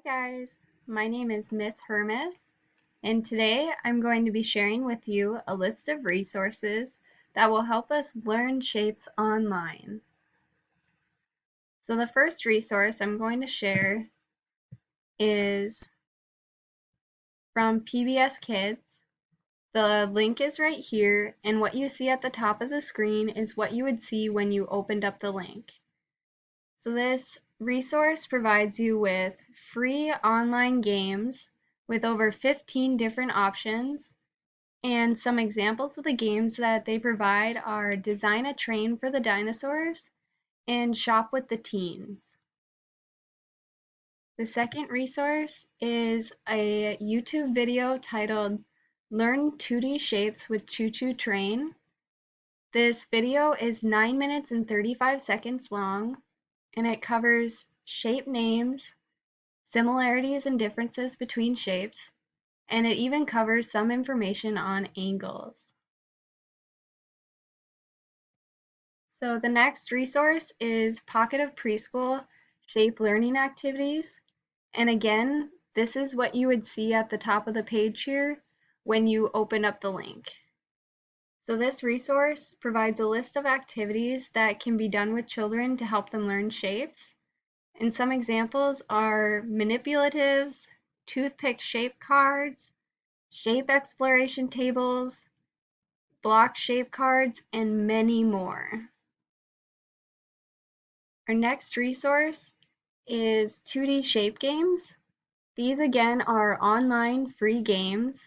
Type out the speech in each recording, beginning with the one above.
guys, my name is Miss Hermes, and today I'm going to be sharing with you a list of resources that will help us learn shapes online. So the first resource I'm going to share is from PBS Kids. The link is right here, and what you see at the top of the screen is what you would see when you opened up the link. So this resource provides you with free online games with over 15 different options, and some examples of the games that they provide are Design a Train for the Dinosaurs and Shop with the Teens. The second resource is a YouTube video titled Learn 2D Shapes with Choo Choo Train. This video is 9 minutes and 35 seconds long, and it covers shape names, similarities and differences between shapes, and it even covers some information on angles. So the next resource is Pocket of Preschool Shape Learning Activities. And again, this is what you would see at the top of the page here when you open up the link. So this resource provides a list of activities that can be done with children to help them learn shapes. And some examples are manipulatives, toothpick shape cards, shape exploration tables, block shape cards, and many more. Our next resource is 2D shape games. These again are online free games.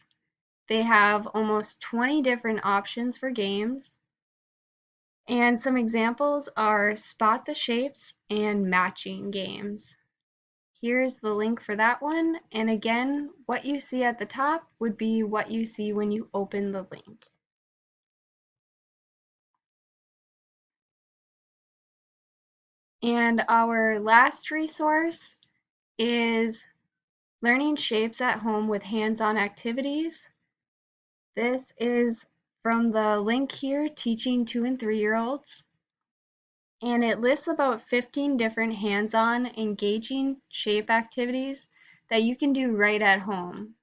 They have almost 20 different options for games. And some examples are Spot the Shapes and Matching games. Here's the link for that one. And again, what you see at the top would be what you see when you open the link. And our last resource is Learning Shapes at Home with Hands-on Activities. This is from the link here, Teaching 2 and 3-year-olds. And it lists about 15 different hands-on engaging shape activities that you can do right at home.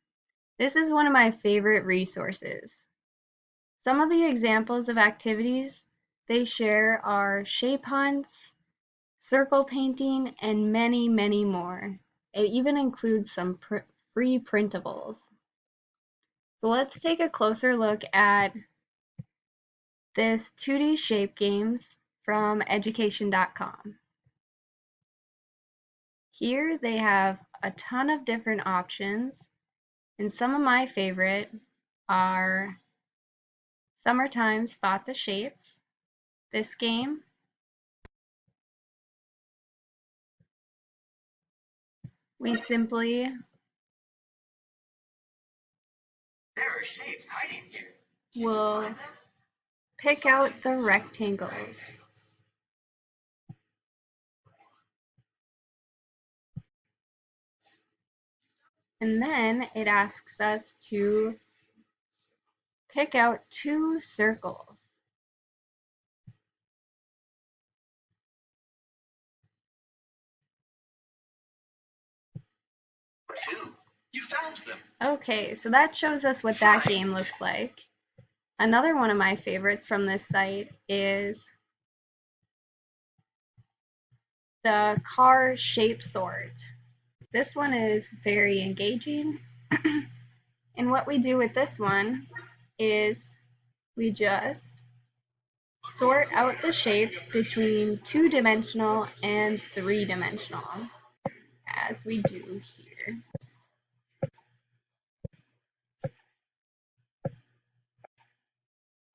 This is one of my favorite resources. Some of the examples of activities they share are shape hunts, circle painting, and many, many more. It even includes some free printables. So let's take a closer look at this 2D shape games from education.com. Here they have a ton of different options, and some of my favorite are Summertime Spot the Shapes. This game, we simply There are shapes hiding here. will pick out the rectangles. And then it asks us to pick out 2 circles. Two. You found them. Okay, so that shows us what that game looks like. Another one of my favorites from this site is the car shape sort. This one is very engaging. And what we do with this one is we just sort out the shapes between 2-dimensional and 3-dimensional, as we do here.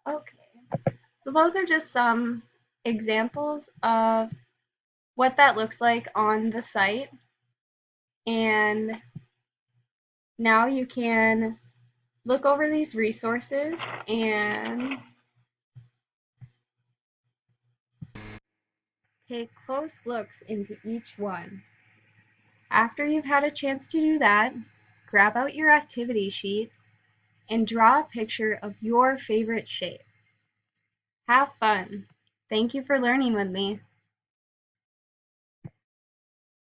Okay, so those are just some examples of what that looks like on the site. And now you can look over these resources and take close looks into each one. After you've had a chance to do that, grab out your activity sheet and draw a picture of your favorite shape. Have fun! Thank you for learning with me.